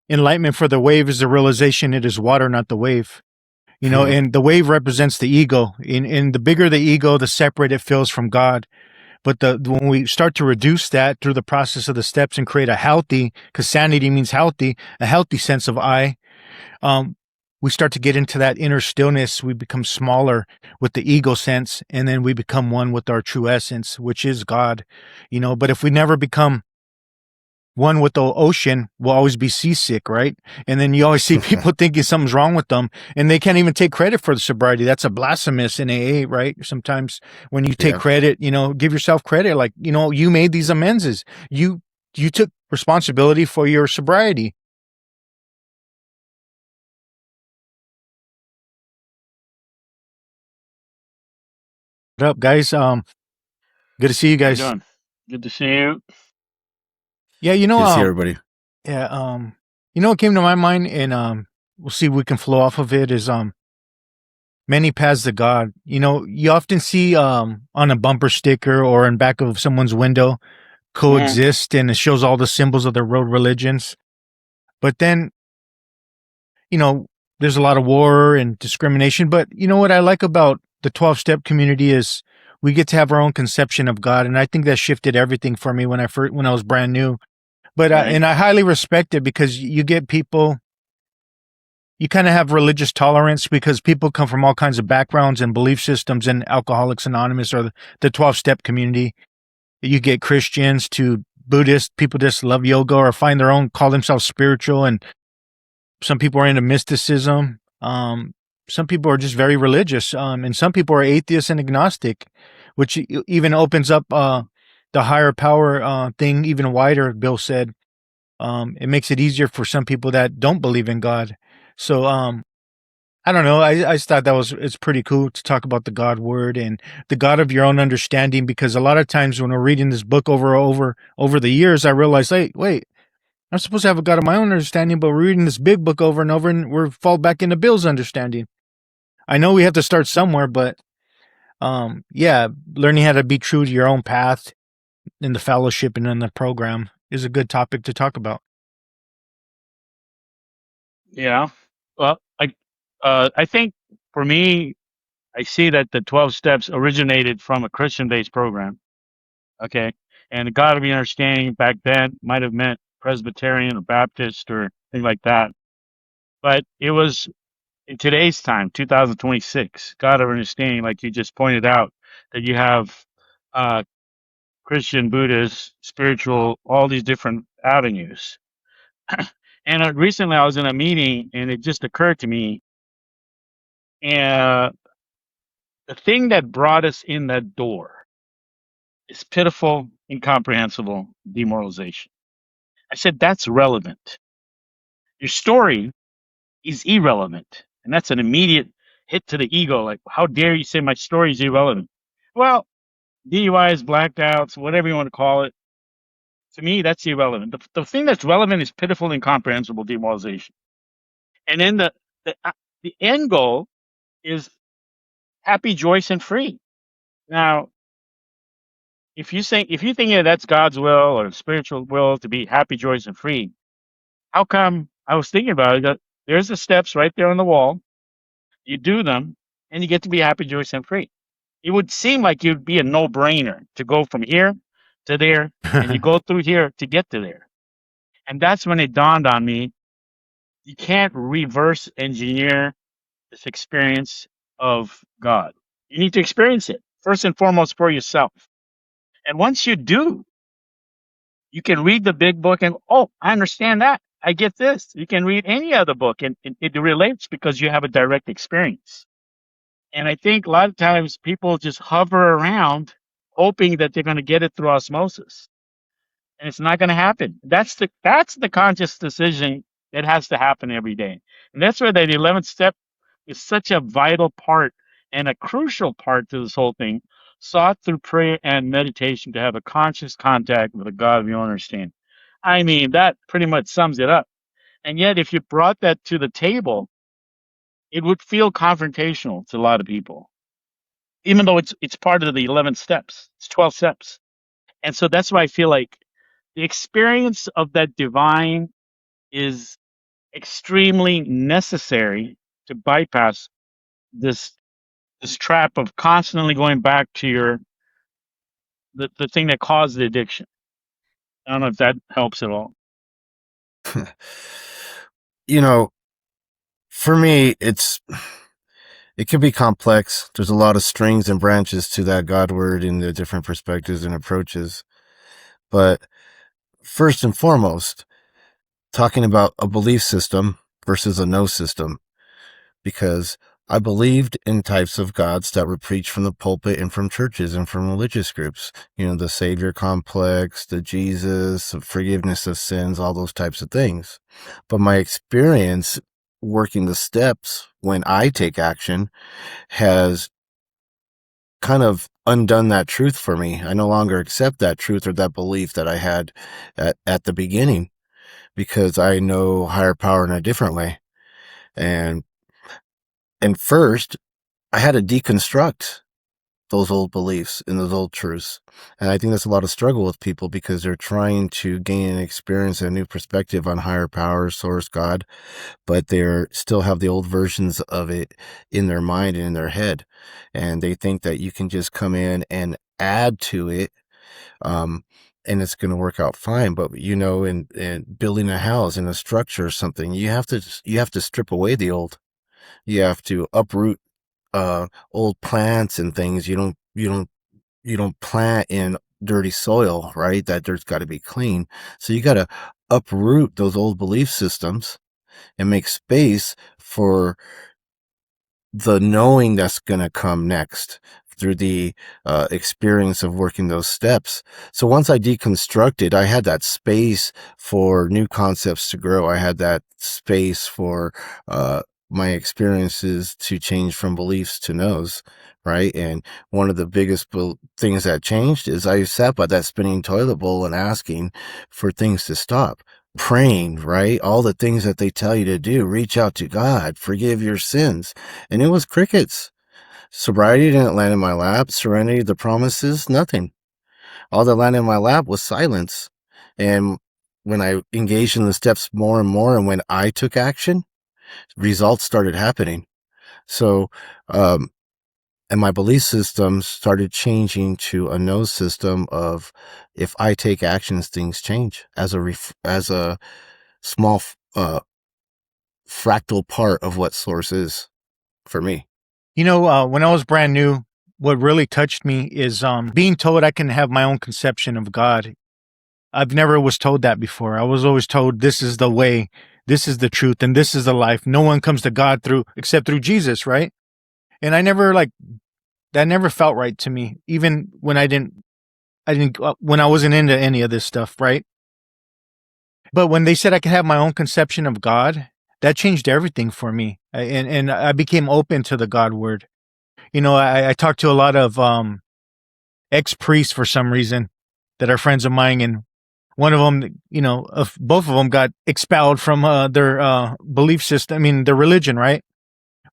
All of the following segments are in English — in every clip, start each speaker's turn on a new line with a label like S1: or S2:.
S1: enlightenment for the wave is the realization it is water, not the wave. And the wave represents the ego. And the bigger the ego, the separate it feels from God. But when we start to reduce that through the process of the steps and create a healthy, because sanity means healthy, a healthy sense of I, um, we start to get into that inner stillness. We become smaller with the ego sense, and then we become one with our true essence, which is God. But if we never become one with the ocean, we'll always be seasick, right? And then you always see people thinking something's wrong with them, and they can't even take credit for the sobriety. That's a blasphemous in AA, right? Sometimes when you take credit, give yourself credit. Like, you made these amends. You took responsibility for your sobriety. What up, guys? Good to see you guys.
S2: How you doing? Good to see you.
S1: Yeah,
S3: Good to see everybody.
S1: Yeah, what came to my mind, and we'll see if we can flow off of it, is many paths to God. You often see on a bumper sticker or in back of someone's window coexist, and it shows all the symbols of their road religions. But then, there's a lot of war and discrimination. But what I like about the 12-step community is we get to have our own conception of God, and I think that shifted everything for me when I was brand new. But and I highly respect it, because you get people, you kind of have religious tolerance, because people come from all kinds of backgrounds and belief systems, and Alcoholics Anonymous or the 12-step community. You get Christians to Buddhists, people just love yoga or find their own, call themselves spiritual, and some people are into mysticism. Some people are just very religious, and some people are atheists and agnostic, which even opens up the higher power thing even wider. Bill said it makes it easier for some people that don't believe in God. So I don't know. I just thought it's pretty cool to talk about the God word and the God of your own understanding, because a lot of times when we're reading this book over the years, I realized, hey, wait, I'm supposed to have a God of my own understanding, but we're reading this big book over and over, and we're fall back into Bill's understanding. I know we have to start somewhere, but yeah, learning how to be true to your own path in the fellowship and in the program is a good topic to talk about.
S2: Yeah. Well, I think for me, I see that the 12 steps originated from a Christian-based program. Okay. And the God of your understanding back then might have meant Presbyterian or Baptist or thing like that. But it was in today's time, 2026, God of understanding, like you just pointed out, that you have Christian, Buddhist, spiritual, all these different avenues. And recently I was in a meeting and it just occurred to me, and the thing that brought us in that door is pitiful, incomprehensible demoralization. I said, that's relevant. Your story is irrelevant. And that's an immediate hit to the ego. Like, how dare you say my story is irrelevant? Well, DUIs, blackouts, whatever you want to call it. To me, that's irrelevant. The thing that's relevant is pitiful, incomprehensible demoralization. And then the end goal is happy, joyous, and free. Now, if you think that's God's will or spiritual will to be happy, joyous, and free, how come? I was thinking about it. That there's the steps right there on the wall. You do them, and you get to be happy, joyous, and free. It would seem like it'd be a no-brainer to go from here to there, and you go through here to get to there. And that's when it dawned on me: you can't reverse engineer this experience of God. You need to experience it first and foremost for yourself. And once you do, you can read the big book and, oh, I understand that. I get this. You can read any other book and it relates because you have a direct experience. And I think a lot of times people just hover around hoping that they're going to get it through osmosis. And it's not going to happen. That's the conscious decision that has to happen every day. And that's where the 11th step is such a vital part and a crucial part to this whole thing, sought through prayer and meditation to have a conscious contact with a God of your own understanding. I mean, that pretty much sums it up. And yet, if you brought that to the table, it would feel confrontational to a lot of people, even though it's part of the 11 steps. It's 12 steps. And so that's why I feel like the experience of that divine is extremely necessary to bypass this trap of constantly going back to the thing that caused the addiction. I don't know if that helps at all.
S3: You know, for me, it can be complex. There's a lot of strings and branches to that God word and the different perspectives and approaches. But first and foremost, talking about a belief system versus a no system, because I believed in types of gods that were preached from the pulpit and from churches and from religious groups. You know, the Savior complex, the Jesus, the forgiveness of sins, all those types of things. But my experience working the steps when I take action has kind of undone that truth for me. I no longer accept that truth or that belief that I had at the beginning, because I know higher power in a different way. And first, I had to deconstruct those old beliefs and those old truths. And I think that's a lot of struggle with people, because they're trying to gain an experience, a new perspective on higher power, source, God, but they're still have the old versions of it in their mind and in their head. And they think that you can just come in and add to it, and it's going to work out fine. But you know, in building a house, in a structure or something, you have to strip away the old. You have to uproot old plants and things. You don't plant in dirty soil, right? That dirt's got to be clean. So you got to uproot those old belief systems and make space for the knowing that's going to come next through the experience of working those steps. So once I deconstructed, I had that space for new concepts to grow. I had that space for my experiences to change from beliefs to knows, right? And one of the biggest things that changed is I sat by that spinning toilet bowl and asking for things to stop. Praying, right? All the things that they tell you to do, reach out to God, forgive your sins. And it was crickets. Sobriety didn't land in my lap. Serenity, the promises, nothing. All that landed in my lap was silence. And when I engaged in the steps more and more, and when I took action, results started happening. So, and my belief system started changing to a no system of, if I take actions, things change, as a small fractal part of what source is for me.
S1: You know, when I was brand new, what really touched me is being told I can have my own conception of God. I've never was told that before. I was always told this is the way, this is the truth, and this is the life. No one comes to God except through Jesus, right? And that never felt right to me, even when when I wasn't into any of this stuff, right? But when they said I could have my own conception of God, that changed everything for me. And I became open to the God word. You know, I talked to a lot of ex-priests for some reason that are friends of mine, and one of them, you know, both of them got expelled from their belief system, I mean, their religion, right?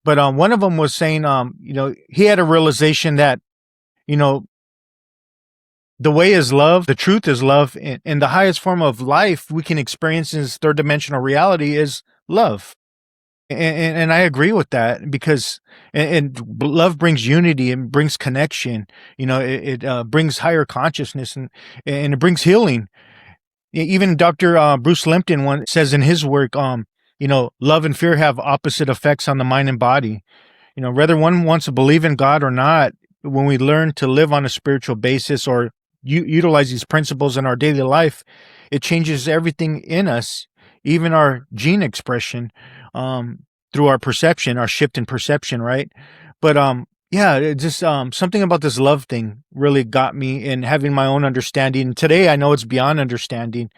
S1: But one of them was saying, you know, he had a realization that, you know, the way is love, the truth is love, and the highest form of life we can experience in this third dimensional reality is love. And I agree with that, because and love brings unity and brings connection. You know, it brings higher consciousness, and it brings healing. Even Dr. Bruce Limpton one says in his work, you know, love and fear have opposite effects on the mind and body. You know, whether one wants to believe in God or not, when we learn to live on a spiritual basis or utilize these principles in our daily life, it changes everything in us, even our gene expression, through our perception, our shift in perception, right? But yeah, it just something about this love thing really got me in having my own understanding. Today, I know it's beyond understanding,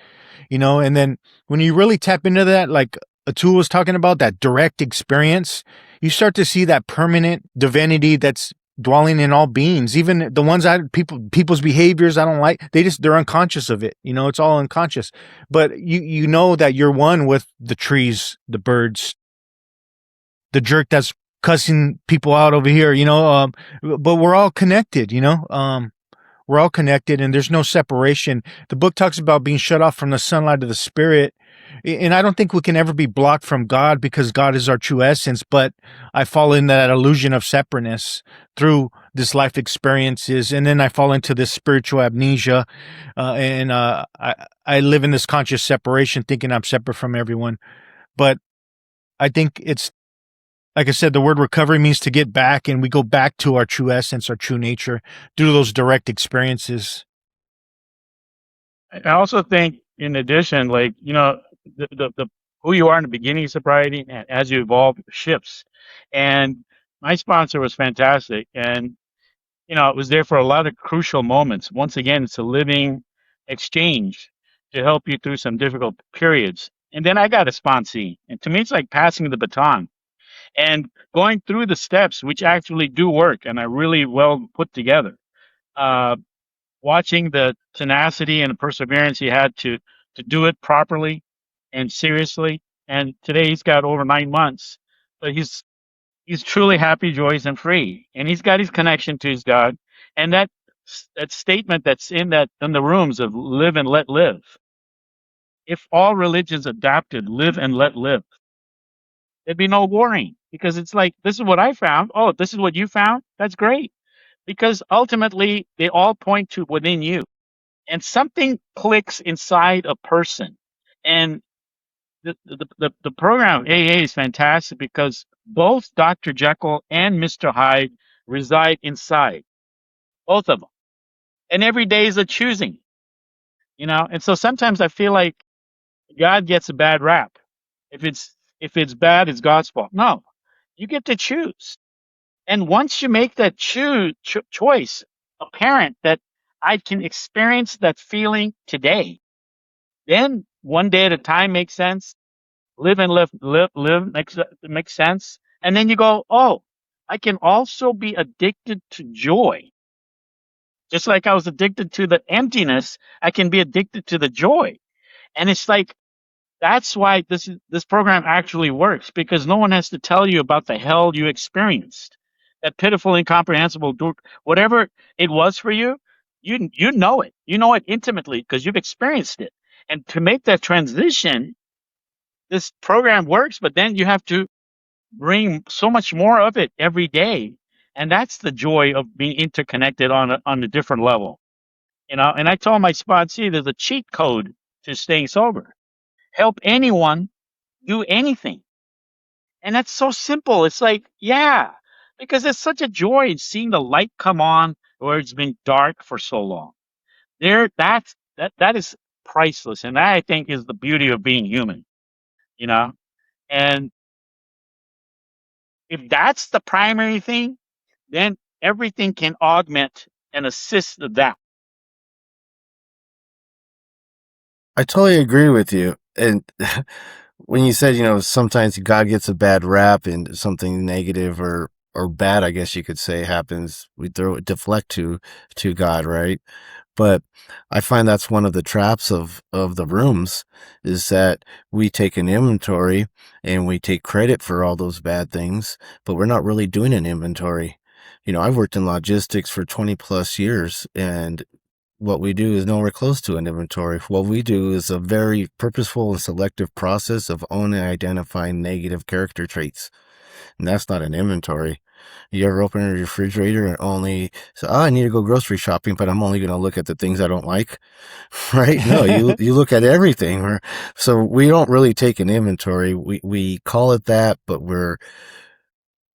S1: you know. And then when you really tap into that, like Atul was talking about, that direct experience, you start to see that permanent divinity that's dwelling in all beings, even the ones people's behaviors I don't like. They're unconscious of it. You know, it's all unconscious. But you know that you're one with the trees, the birds, the jerk that's cussing people out over here, you know, but we're all connected, you know, we're all connected, and there's no separation. The book talks about being shut off from the sunlight of the spirit, And I don't think we can ever be blocked from God because God is our true essence, but I fall into that illusion of separateness through this life experiences, and then I fall into this spiritual amnesia, I live in this conscious separation, thinking I'm separate from everyone. But I think it's like I said, the word recovery means to get back, and we go back to our true essence, our true nature, through those direct experiences.
S2: I also think, in addition, like, the who you are in the beginning of sobriety and as you evolve shifts. And my sponsor was fantastic, and it was there for a lot of crucial moments. Once again, it's a living exchange to help you through some difficult periods. And then I got a sponsee, and to me, it's like passing the baton and going through the steps, which actually do work and are really well put together. Uh, Watching the tenacity and the perseverance he had to do it properly and seriously. And today he's got over 9 months, but he's truly happy, joyous, and free. And he's got his connection to his God. And that statement that's in the rooms of live and let live. If all religions adapted live and let live, there'd be no warring, because it's like, this is what I found. Oh, this is what you found. That's great, because ultimately they all point to within you, and something clicks inside a person. And the program AA is fantastic because both Dr. Jekyll and Mr. Hyde reside inside, both of them. And every day is a choosing. And so sometimes I feel like God gets a bad rap. If it's bad, it's God's fault. No, you get to choose. And once you make that choice apparent, that I can experience that feeling today, then one day at a time makes sense. Live and live makes sense. And then you go, oh, I can also be addicted to joy. Just like I was addicted to the emptiness, I can be addicted to the joy. And it's like, that's why this program actually works, because no one has to tell you about the hell you experienced. That pitiful, incomprehensible, whatever it was for you, you know it. You know it intimately because you've experienced it. And to make that transition, this program works, but then you have to bring so much more of it every day. And that's the joy of being interconnected on a different level. And I told my sponsee there's a cheat code to staying sober. Help anyone do anything. And that's so simple. It's like, yeah, because it's such a joy in seeing the light come on where it's been dark for so long. That is priceless. And that, I think, is the beauty of being human, you know? And if that's the primary thing, then everything can augment and assist that.
S3: I totally agree with you. And when you said, sometimes God gets a bad rap and something negative or bad, I guess you could say, happens, we deflect to God, right? But I find that's one of the traps of the rooms, is that we take an inventory and we take credit for all those bad things, but we're not really doing an inventory. I've worked in logistics for 20 plus years, and what we do is nowhere close to an inventory. What we do is a very purposeful and selective process of only identifying negative character traits. And that's not an inventory. You ever open a refrigerator and only say, I need to go grocery shopping, but I'm only going to look at the things I don't like, right? No, you look at everything. So we don't really take an inventory. We call it that, but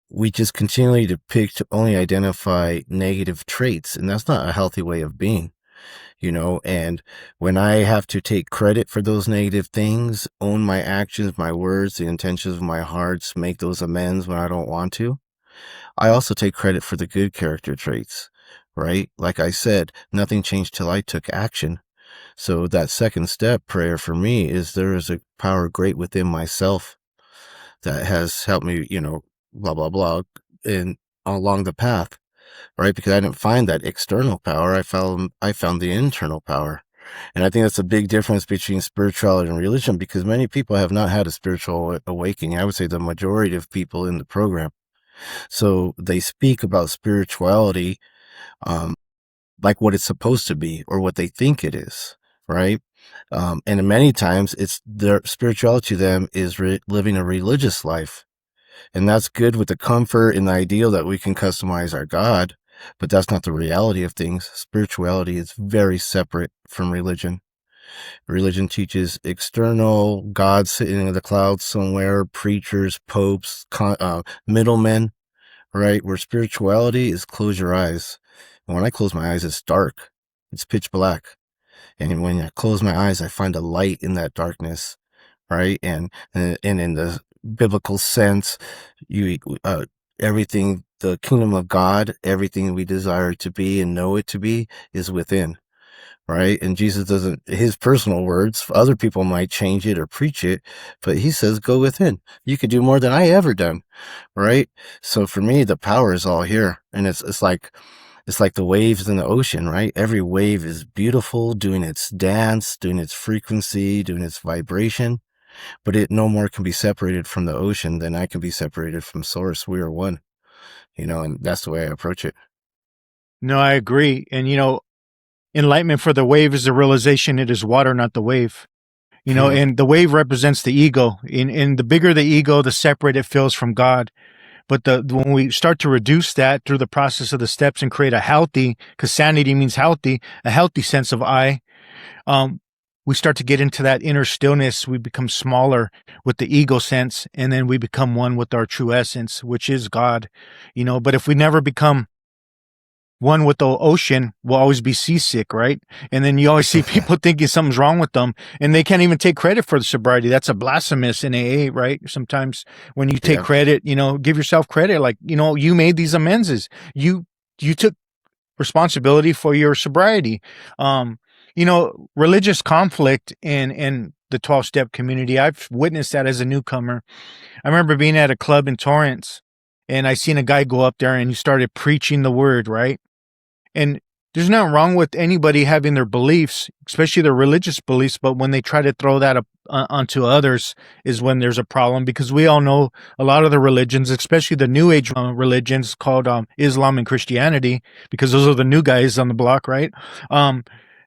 S3: we just continually to only identify negative traits, and that's not a healthy way of being. And when I have to take credit for those negative things, own my actions, my words, the intentions of my hearts, make those amends when I don't want to, I also take credit for the good character traits, right? Like I said, nothing changed till I took action. So that second step prayer for me is, there is a power great within myself that has helped me, blah, blah, blah, and along the path. Right? Because I didn't find that external power. I found the internal power. And I think that's a big difference between spirituality and religion, because many people have not had a spiritual awakening. I would say the majority of people in the program. So they speak about spirituality, like what it's supposed to be or what they think it is, right? And many times it's their spirituality to them is living a religious life. And that's good with the comfort and the ideal that we can customize our God, but that's not the reality of things. Spirituality is very separate from religion. Religion teaches external gods sitting in the clouds somewhere, preachers, popes, middlemen, right? Where spirituality is close your eyes. And when I close my eyes, it's dark. It's pitch black. And when I close my eyes, I find a light in that darkness, right? And in the biblical sense, you everything, the kingdom of God, everything we desire to be and know it to be is within, right? And Jesus doesn't, his personal words, other people might change it or preach it, but he says, go within. You could do more than I ever done, right? So for me, the power is all here. And it's like the waves in the ocean, right? Every wave is beautiful, doing its dance, doing its frequency, doing its vibration, but it no more can be separated from the ocean than I can be separated from source. We are one, and that's the way I approach it.
S1: No, I agree. And, enlightenment for the wave is the realization it is water, not the wave. And the wave represents the ego. And the bigger the ego, the separate it feels from God. But when we start to reduce that through the process of the steps and create a healthy, because sanity means healthy, a healthy sense of I, we start to get into that inner stillness. We become smaller with the ego sense, and then we become one with our true essence, which is God. But if we never become one with the ocean, we'll always be seasick, right? And then you always see people thinking something's wrong with them, and they can't even take credit for the sobriety. That's a blasphemous in AA, right? Sometimes when you take credit, give yourself credit. Like, you made these amends. You took responsibility for your sobriety. Religious conflict in the 12-step community, I've witnessed that as a newcomer. I remember being at a club in Torrance, and I seen a guy go up there and he started preaching the word, right? And there's nothing wrong with anybody having their beliefs, especially their religious beliefs, but when they try to throw that up onto others is when there's a problem, because we all know a lot of the religions, especially the new age religions called Islam and Christianity, because those are the new guys on the block, right?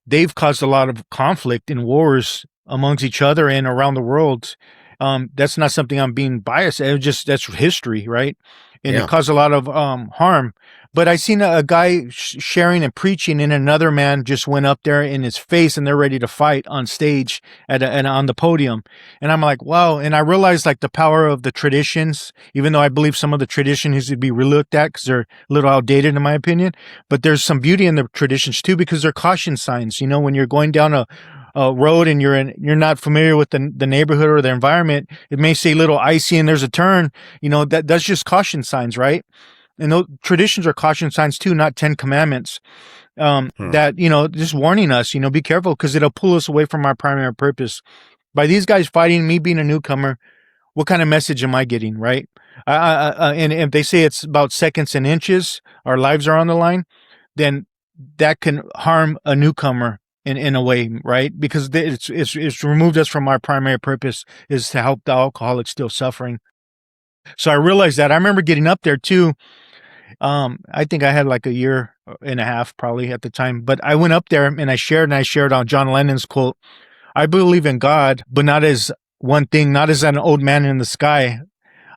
S1: They've caused a lot of conflict and wars amongst each other and around the world. That's not something I'm being biased. That's history, right? And it caused a lot of harm. But I seen a guy sharing and preaching, and another man just went up there in his face, and they're ready to fight on stage and on the podium. And I'm like, wow. And I realized like the power of the traditions, even though I believe some of the traditions need to be relooked at because they're a little outdated in my opinion. But there's some beauty in the traditions too, because they're caution signs. When you're going down a road and you're not familiar with the neighborhood or the environment, it may say little icy and there's a turn. That's just caution signs, right? And those traditions are caution signs too, not 10 commandments. That, just warning us, be careful, because it'll pull us away from our primary purpose. By these guys fighting, me being a newcomer, what kind of message am I getting, right? And if they say it's about seconds and inches, our lives are on the line, then that can harm a newcomer in a way, right? Because it's removed us from our primary purpose, is to help the alcoholic still suffering. So I realized that. I remember getting up there too. I think I had like a year and a half probably at the time, but I went up there and I shared on John Lennon's quote, "I believe in God, but not as one thing, not as an old man in the sky.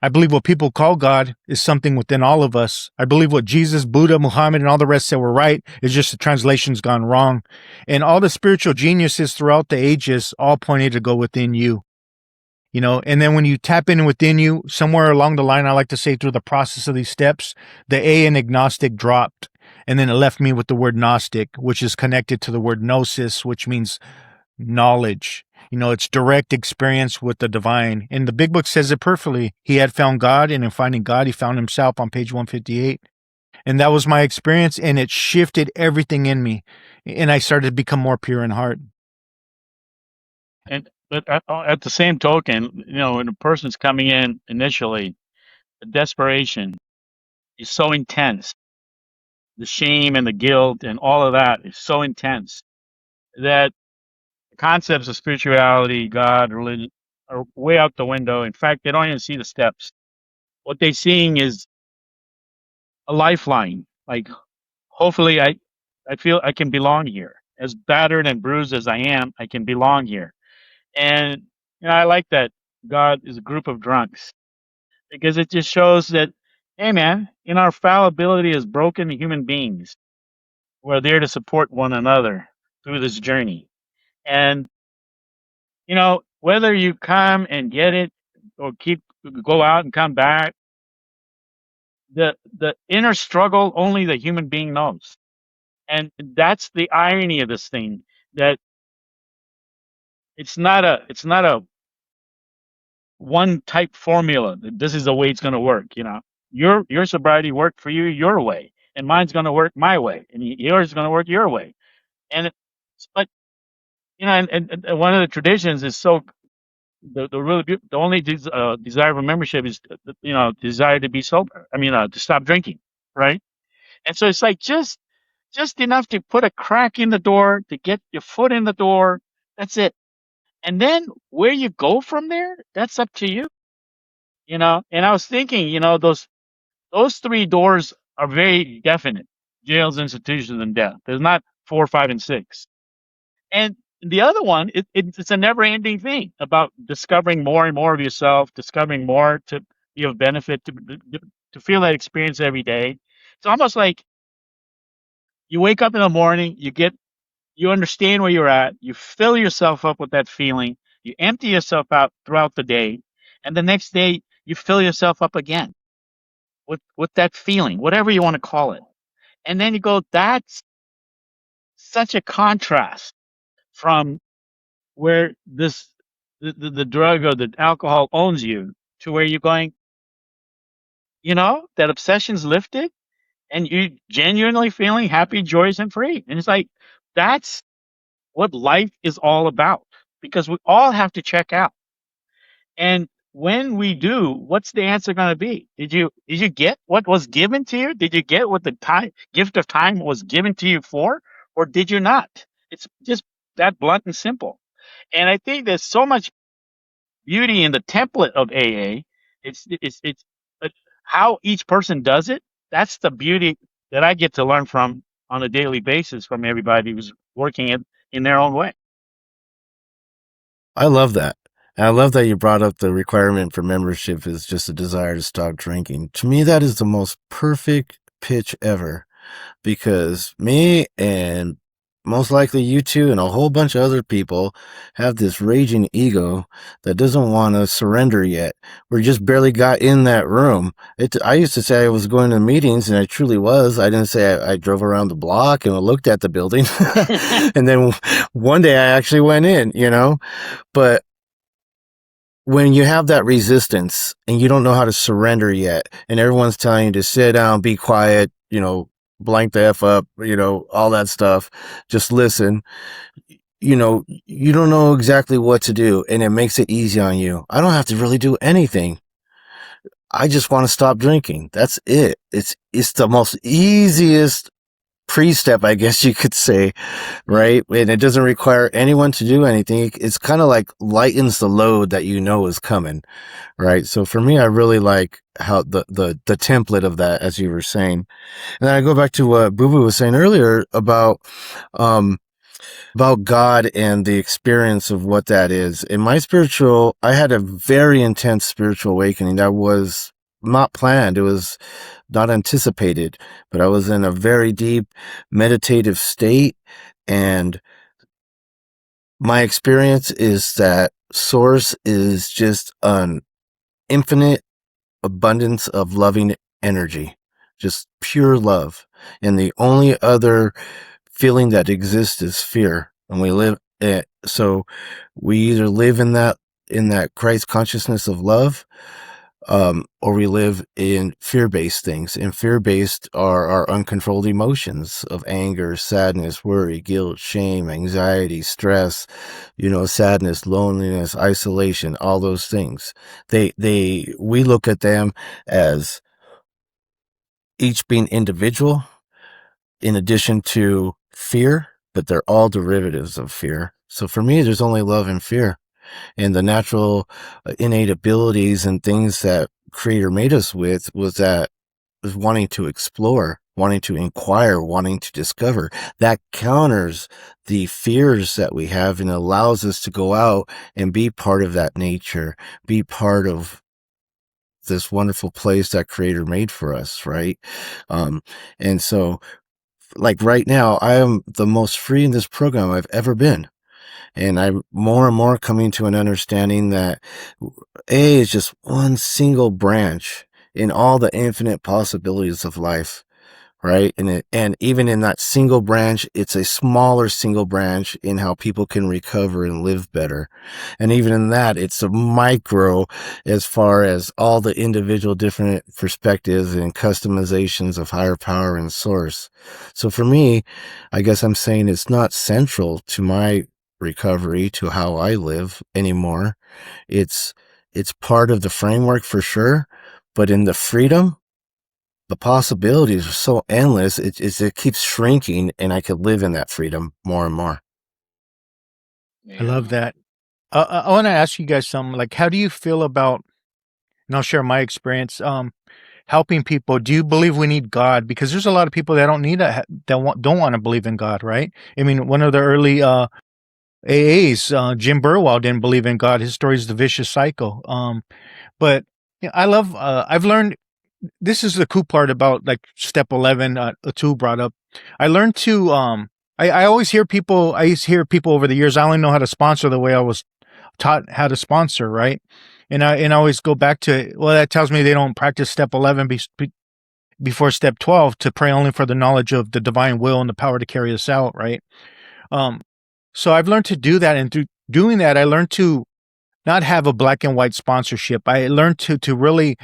S1: I believe what people call God is something within all of us. I believe what Jesus, Buddha, Muhammad, and all the rest said were right. It's just the translation's gone wrong. And all the spiritual geniuses throughout the ages all pointed to go within you. And then when you tap in within you, somewhere along the line, I like to say through the process of these steps, the A in agnostic dropped. And then it left me with the word Gnostic, which is connected to the word gnosis, which means knowledge. It's direct experience with the divine. And the big book says it perfectly. He had found God, and in finding God, he found himself on page 158. And that was my experience, and it shifted everything in me. And I started to become more pure in heart.
S2: But at the same token, when a person's coming in initially, the desperation is so intense. The shame and the guilt and all of that is so intense that concepts of spirituality, God, religion are way out the window. In fact, they don't even see the steps. What they're seeing is a lifeline. Like, hopefully I feel I can belong here. as battered and bruised as I am, I can belong here. And I like that God is a group of drunks because it just shows that, hey, man, in our fallibility as broken human beings, we're there to support one another through this journey. And, whether you come and get it or go out and come back, the inner struggle only the human being knows. And that's the irony of this thing, that it's not a one type formula that this is the way it's going to work. Your sobriety worked for you your way, and mine's going to work my way, and yours is going to work your way. And but and one of the traditions is so the really the only desire for membership is desire to be sober. I mean, to stop drinking, right? And so it's like just enough to put a crack in the door, to get your foot in the door. That's it. And then where you go from there, that's up to you. And I was thinking, those three doors are very definite: jails, institutions, and death. There's not 4, 5, and 6. And the other one, it's a never-ending thing about discovering more and more of yourself, discovering more to be of benefit, to feel that experience every day. It's almost like you wake up in the morning, you understand where you're at, you fill yourself up with that feeling, you empty yourself out throughout the day, and the next day you fill yourself up again with that feeling, whatever you want to call it. And then you go, that's such a contrast from where the drug or the alcohol owns you, to where you're going, that obsession's lifted and you genuinely feeling happy, joyous, and free. And it's like, that's what life is all about, because we all have to check out. And when we do, what's the answer going to be? Did you get what was given to you? Did you get what the gift of time was given to you for, or did you not? It's just that blunt and simple. And I think there's so much beauty in the template of AA. It's but how each person does it. That's the beauty that I get to learn from on a daily basis from everybody who's working it in their own way.
S3: I love that. And I love that you brought up the requirement for membership is just a desire to stop drinking. To me, that is the most perfect pitch ever, because me and most likely you two and a whole bunch of other people have this raging ego that doesn't want to surrender yet. We just barely got in that room. I used to say I was going to meetings, and I truly was. I didn't say I drove around the block and looked at the building. And then one day I actually went in, but when you have that resistance and you don't know how to surrender yet, and everyone's telling you to sit down, be quiet, blank the F up, all that stuff, just listen, you don't know exactly what to do, and it makes it easy on you. I don't have to really do anything. I just want to stop drinking. That's it. It's the most easiest pre-step, I guess you could say, right? And it doesn't require anyone to do anything. It's kind of like lightens the load that is coming, right? So for me, I really like how the template of that, as you were saying. And then I go back to what Boo Boo was saying earlier about God and the experience of what that is. In my I had a very intense spiritual awakening that was not planned. It was not anticipated, but I was in a very deep meditative state. And my experience is that Source is just an infinite abundance of loving energy, just pure love. And the only other feeling that exists is fear. And we live it. So we either live in that Christ consciousness of love, or we live in fear-based things. And fear-based are our uncontrolled emotions of anger, sadness, worry, guilt, shame, anxiety, stress, sadness, loneliness, isolation, all those things. We look at them as each being individual in addition to fear, but they're all derivatives of fear. So for me, there's only love and fear. And the natural innate abilities and things that Creator made us with was wanting to explore, wanting to inquire, wanting to discover. That counters the fears that we have and allows us to go out and be part of that nature, be part of this wonderful place that Creator made for us, right? And so, like right now, I am the most free in this program I've ever been. And I'm more and more coming to an understanding that A is just one single branch in all the infinite possibilities of life, right? And even in that single branch, it's a smaller single branch in how people can recover and live better. And even in that, it's a micro as far as all the individual different perspectives and customizations of higher power and source. So for me, I guess I'm saying it's not central to my recovery, to how I live anymore. It's part of the framework for sure, but in the freedom, the possibilities are so endless. It keeps shrinking, and I could live in that freedom more and more.
S1: I love that. I want to ask you guys something. Like, how do you feel about? And I'll share my experience. Helping people. Do you believe we need God? Because there's a lot of people that don't need don't want to believe in God, right? I mean, one of the early AAs, Jim Burwell, didn't believe in God. His story is the vicious cycle. But I love. I've learned. This is the cool part about like step 11. Atul brought up. I learned to. I always hear people. I used to hear people over the years. I only know how to sponsor the way I was taught how to sponsor, right? And I always go back to, well, that tells me they don't practice step 11 before step 12 to pray only for the knowledge of the divine will and the power to carry us out, right? Um, so I've learned to do that, and through doing that, I learned to not have a black and white sponsorship. I learned to really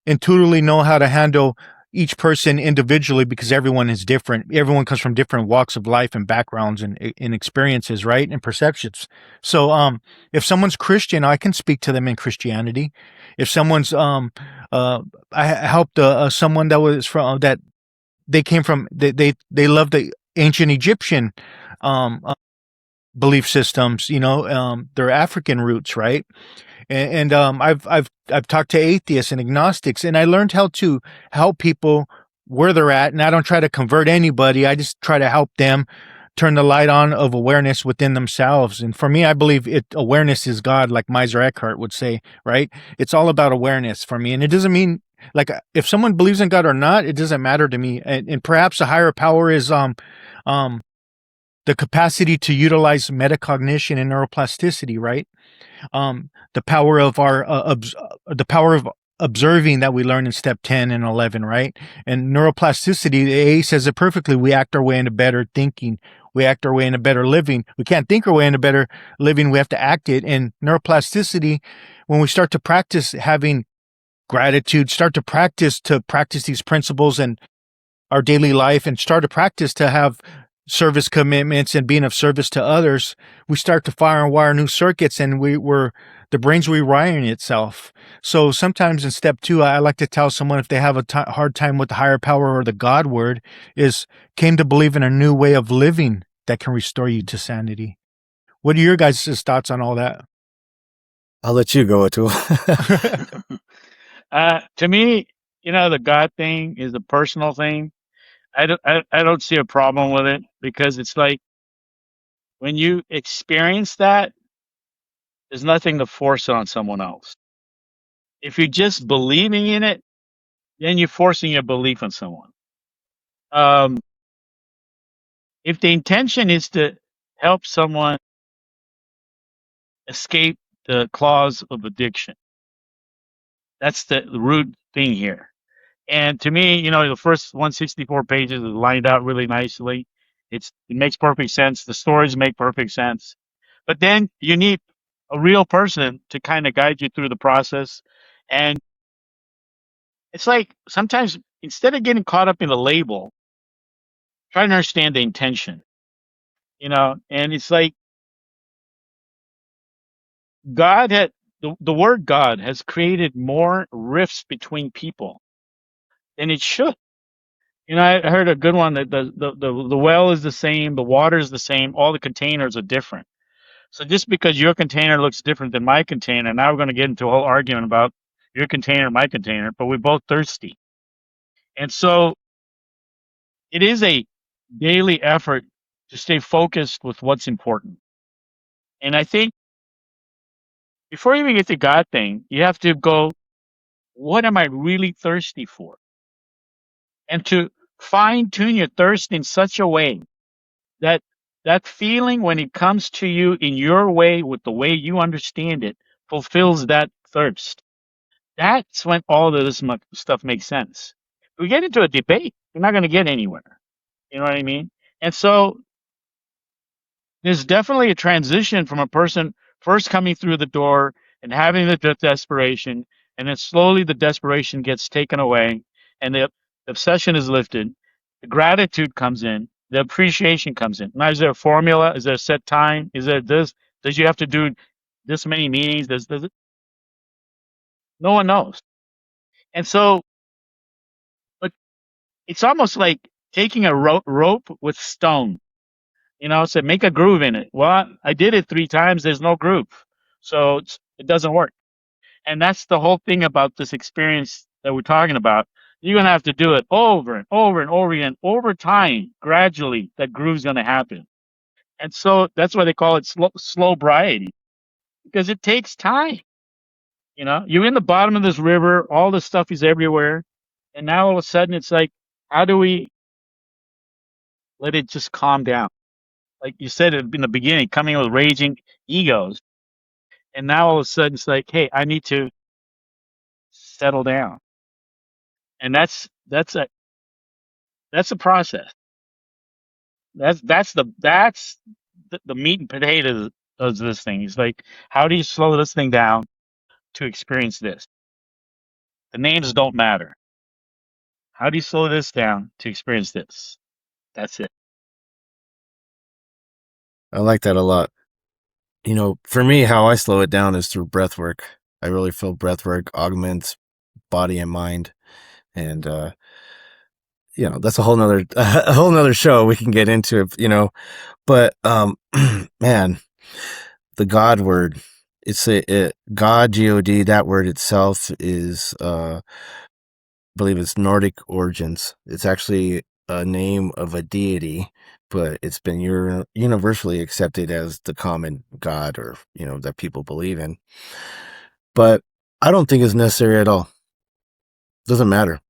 S1: intuitively know how to handle each person individually, because everyone is different. Everyone comes from different walks of life and backgrounds and experiences, right? And perceptions. So, if someone's Christian, I can speak to them in Christianity. If someone's, I helped someone that was from that they came from, they love the ancient Egyptian, belief systems, their African roots, right? And I've talked to atheists and agnostics, and I learned how to help people where they're at. And I don't try to convert anybody. I just try to help them turn the light on of awareness within themselves. And for me, I believe awareness is God, like Meiser Eckhart would say, right? It's all about awareness for me. And it doesn't mean like if someone believes in God or not, it doesn't matter to me. And perhaps a higher power is the capacity to utilize metacognition and neuroplasticity, right? The power of the power of observing that we learn in step 10 and 11, right? And neuroplasticity, the A says it perfectly. We act our way into better thinking. We act our way into better living. We can't think our way into better living. We have to act it. And neuroplasticity, when we start to practice having gratitude, start to practice these principles in our daily life, and start to practice to have service commitments and being of service to others, we start to fire and wire new circuits, and the brain's rewiring itself. So sometimes in step 2, I like to tell someone if they have a hard time with the higher power or the God word, is came to believe in a new way of living that can restore you to sanity. What are your guys' thoughts on all that?
S3: I'll let you go, Atul.
S2: To me, the God thing is a personal thing. I don't see a problem with it, because it's like when you experience that, there's nothing to force on someone else. If you're just believing in it, then you're forcing your belief on someone. If the intention is to help someone escape the claws of addiction, that's the root thing here. And to me, the first 164 pages is lined out really nicely. It makes perfect sense. The stories make perfect sense. But then you need a real person to kind of guide you through the process. And it's like sometimes instead of getting caught up in the label, try to understand the intention. And it's like the word God has created more rifts between people than it should. I heard a good one that the well is the same, the water is the same, all the containers are different. So just because your container looks different than my container, now we're going to get into a whole argument about your container and my container, but we're both thirsty. And so it is a daily effort to stay focused with what's important. And I think before you even get to God thing, you have to go, what am I really thirsty for? And to fine tune your thirst in such a way that that feeling, when it comes to you in your way, with the way you understand it, fulfills that thirst. That's when all of this stuff makes sense. If we get into a debate, we're not going to get anywhere. You know what I mean? And so there's definitely a transition from a person first coming through the door and having the desperation, and then slowly the desperation gets taken away, and the obsession is lifted. The gratitude comes in, the appreciation comes in. Now, is there a formula? Is there a set time? Is there this? Does you have to do this many meetings? Does it? No one knows. And so, but it's almost like taking a rope with stone. Said make a groove in it. Well, I did it 3 times. There's no groove, so it doesn't work. And that's the whole thing about this experience that we're talking about. You're gonna have to do it over and over and over again. Over time, gradually, that groove's gonna happen. And so that's why they call it slow sobriety, because it takes time. You're in the bottom of this river. All this stuff is everywhere, and now all of a sudden, it's like, how do we let it just calm down? Like you said in the beginning, coming with raging egos. And now all of a sudden it's like, hey, I need to settle down. And that's a process. That's the meat and potatoes of this thing. It's like, how do you slow this thing down to experience this? The names don't matter. How do you slow this down to experience this? That's it.
S3: I like that a lot. For me, how I slow it down is through breath work. I really feel breath work augments body and mind. And, that's a whole nother show we can get into, but, man, the God word, God, G-O-D, that word itself is, I believe it's Nordic origins. It's actually a name of a deity, but it's been universally accepted as the common God, or, that people believe in. But I don't think it's necessary at all. Doesn't matter.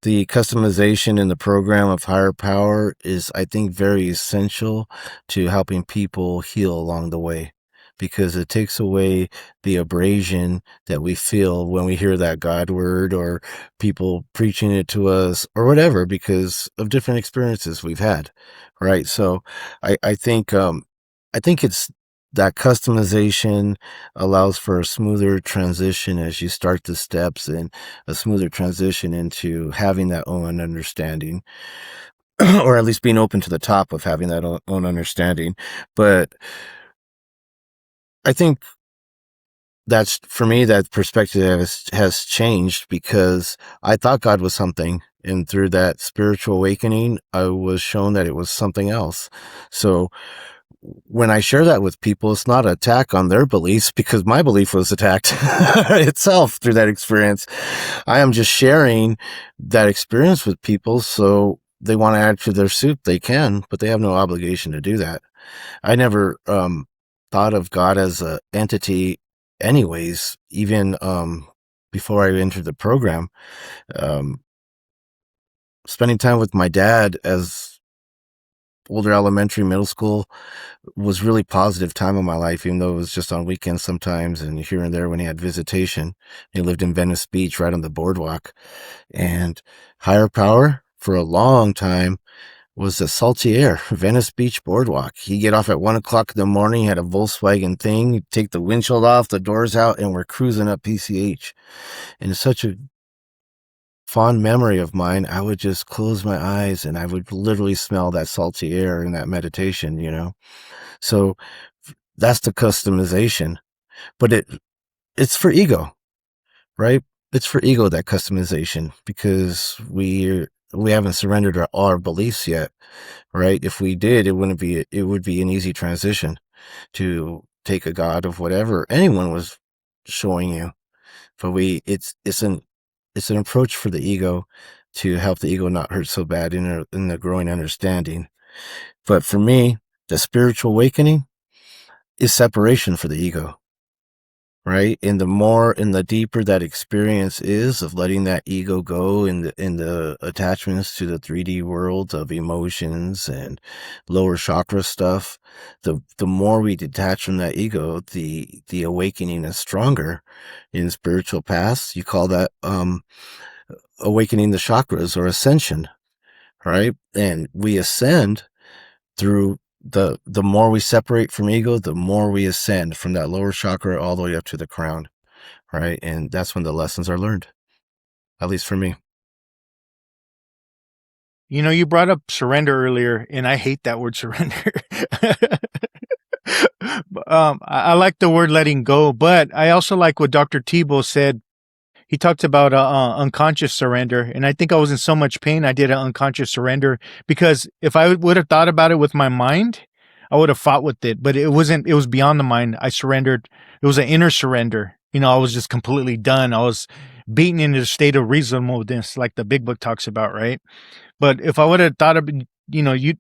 S3: The customization in the program of higher power is, I think, very essential to helping people heal along the way, because it takes away the abrasion that we feel when we hear that God word, or people preaching it to us, or whatever, because of different experiences we've had. Right. So I think it's that customization allows for a smoother transition as you start the steps, and a smoother transition into having that own understanding, or at least being open to the top of having that own understanding. But I think that's, for me, that perspective has changed, because I thought God was something, and through that spiritual awakening, I was shown that it was something else. So when I share that with people, it's not an attack on their beliefs, because my belief was attacked itself through that experience. I am just sharing that experience with people, so they want to add to their soup, they can, but they have no obligation to do that. I never thought of God as an entity anyways, even before I entered the program. Spending time with my dad as older elementary, middle school, was really positive time in my life, even though it was just on weekends sometimes and here and there when he had visitation. He lived in Venice Beach, right on the boardwalk. And higher power for a long time was the salty air, Venice Beach boardwalk. He'd get off at 1:00 in the morning, had a Volkswagen thing, he'd take the windshield off, the doors out, and we're cruising up PCH. And it's such a fond memory of mine. I would just close my eyes and I would literally smell that salty air in that meditation. So that's the customization, but it's for ego, right? It's for ego, that customization, because we haven't surrendered our beliefs yet, right? If we did, it would be an easy transition to take a God of whatever anyone was showing you. But it's an approach for the ego to help the ego not hurt so bad in the growing understanding. But for me, the spiritual awakening is separation for the ego, right? And the deeper that experience is of letting that ego go in the attachments to the 3D world of emotions and lower chakra stuff, the more we detach from that ego, the awakening is stronger. In spiritual paths, you call that awakening the chakras or ascension, right? And we ascend through the more we separate from ego, the more we ascend from that lower chakra all the way up to the crown, right? And that's when the lessons are learned, at least for me.
S1: You know, you brought up surrender earlier, and I hate that word surrender. I like the word letting go, but I also like what Dr. Tebow said. He talked about unconscious surrender, and I think I was in so much pain I did an unconscious surrender, because if I would have thought about it with my mind, I would have fought with it. But it wasn't. It was beyond the mind. I surrendered. It was an inner surrender. You know, I was just completely done. I was beaten into a state of reasonableness, like the Big Book talks about, right? But if I would have thought of, you know, you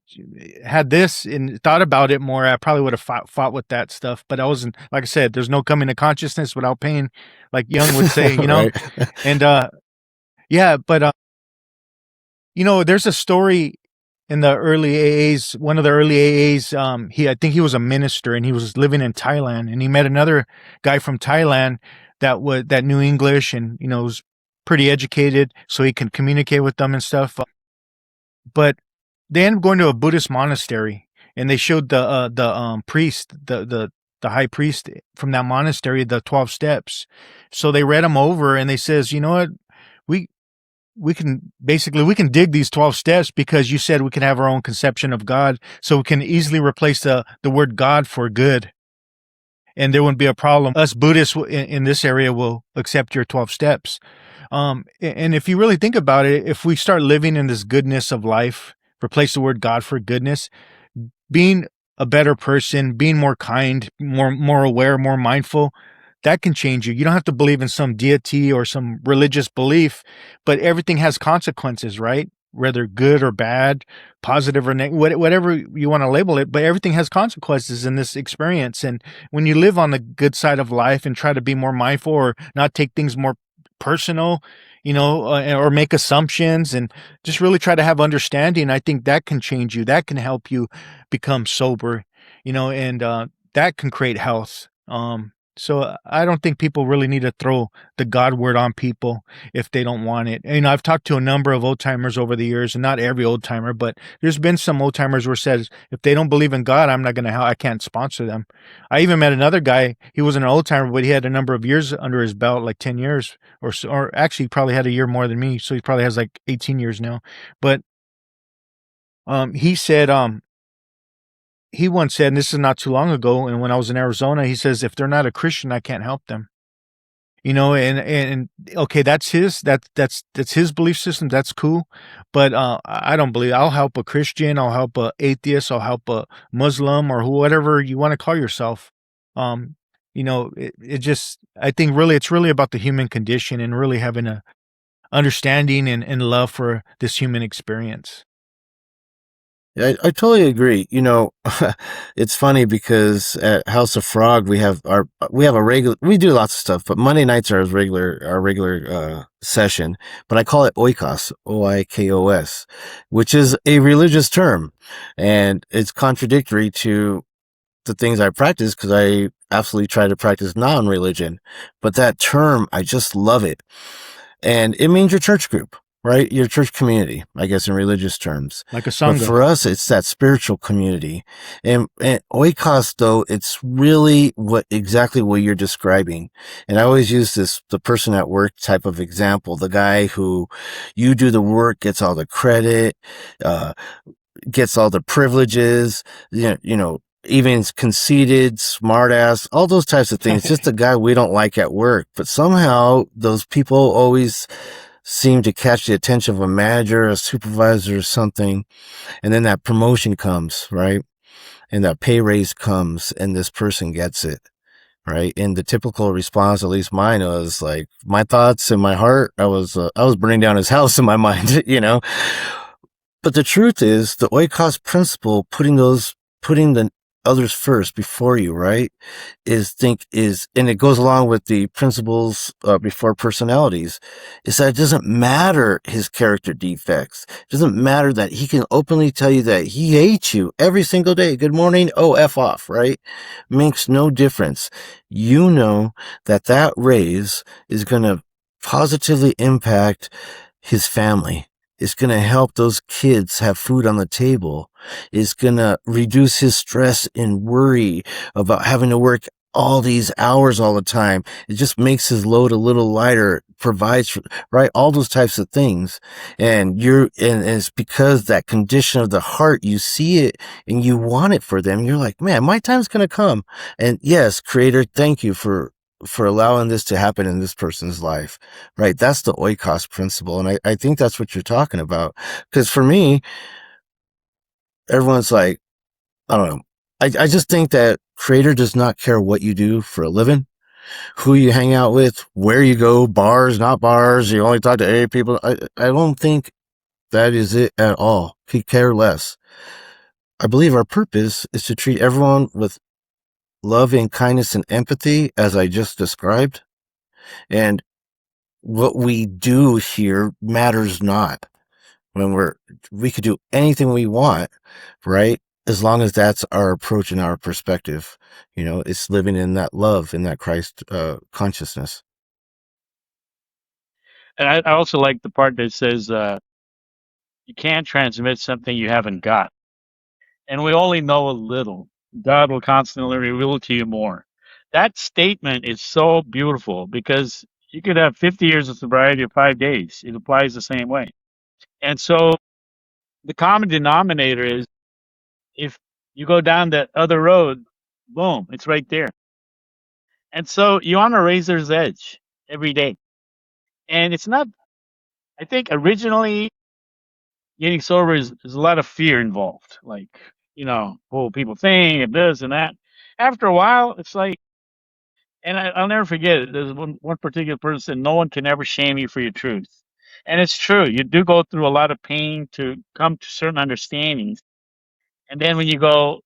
S1: had this and thought about it more, I probably would have fought with that stuff. But I wasn't, like I said, there's no coming to consciousness without pain, like Jung would say, you know.
S3: Right.
S1: And yeah, but you know, there's a story in the early AAs. One of the early AAs, I think he was a minister, and he was living in Thailand, and he met another guy from Thailand that knew English, and you know, was pretty educated, so he could communicate with them and stuff. But they ended up going to a Buddhist monastery, and they showed the priest, the high priest from that monastery, the 12 steps. So they read them over, and they says, you know what, we can dig these 12 steps, because you said we can have our own conception of God, so we can easily replace the word God for good, and there wouldn't be a problem. Us Buddhists in this area will accept your 12 steps. And if you really think about it, if we start living in this goodness of life, replace the word God for goodness, being a better person, being more kind, more aware, more mindful, that can change you. You don't have to believe in some deity or some religious belief, but everything has consequences, right? Whether good or bad, positive or negative, whatever you want to label it, but everything has consequences in this experience. And when you live on the good side of life and try to be more mindful, or not take things more personal, you know, or make assumptions, and just really try to have understanding, I think that can change you. That can help you become sober, you know, and that can create health. So I don't think people really need to throw the God word on people if they don't want it. And, you know, I've talked to a number of old timers over the years, and not every old timer, but there's been some old timers where says, if they don't believe in God, I'm not going to I can't sponsor them. I even met another guy. He wasn't an old timer, but he had a number of years under his belt, like 10 years or so, or actually probably had a year more than me. So he probably has like 18 years now. But he said, he once said, and this is not too long ago, and when I was in Arizona, he says, if they're not a Christian, I can't help them. You know, and okay, that's his belief system. That's cool, but I don't believe. I'll help a Christian. I'll help a atheist. I'll help a Muslim, or whatever you want to call yourself. Um, you know, it just, I think really, it's really about the human condition, and really having a understanding and love for this human experience.
S3: I totally agree. You know, it's funny because at House of Frog we have a regular, we do lots of stuff, but Monday nights are our regular session. But I call it oikos, Oikos, which is a religious term, and it's contradictory to the things I practice, because I absolutely try to practice non-religion. But that term, I just love it, and it means your church group. Right? Your church community, I guess, in religious terms.
S1: Like a
S3: But
S1: sangha.
S3: for us, it's that spiritual community. And oikos, though, it's really exactly what you're describing. And I always use the person at work type of example. The guy who, you do the work, gets all the credit, gets all the privileges, you know, even conceited, smartass, all those types of things. Just the guy we don't like at work. But somehow those people always seem to catch the attention of a manager, a supervisor, or something, and then that promotion comes, right? And that pay raise comes, and this person gets it. right? And the typical response, at least mine, was like my thoughts in my heart. I was burning down his house in my mind, you know. But the truth is, the oikos principle, putting the others first before you, right, and it goes along with the principles before personalities, is that it doesn't matter his character defects. It doesn't matter that he can openly tell you that he hates you every single day. Good morning. Oh, F off, right? Makes no difference. You know that raise is going to positively impact his family. It's going to help those kids have food on the table. It's going to reduce his stress and worry about having to work all these hours all the time. It just makes his load a little lighter, provides, right? All those types of things. And it's because that condition of the heart, you see it and you want it for them. You're like, man, my time's going to come. And yes, Creator, thank you for allowing this to happen in this person's life, right? That's the oikos principle. And I think that's what you're talking about. Because for me, everyone's like, I don't know. I just think that Creator does not care what you do for a living, who you hang out with, where you go, bars, not bars. You only talk to AA people. I don't think that is it at all. He care less. I believe our purpose is to treat everyone with love and kindness and empathy, as I just described. And what we do here matters not. We could do anything we want, right? As long as that's our approach and our perspective, it's living in that love, in that Christ consciousness.
S2: And I also like the part that says you can't transmit something you haven't got. And we only know a little. God will constantly reveal to you more. That statement is so beautiful because you could have 50 years of sobriety or 5 days. It applies the same way. And so the common denominator is if you go down that other road, boom, it's right there. And so you're on a razor's edge every day. And it's not, I think originally getting sober is a lot of fear involved. Like, what will people think and this and that. After a while, it's like, and I'll never forget it. There's one particular person said, no one can ever shame you for your truth. And it's true. You do go through a lot of pain to come to certain understandings. And then when you go,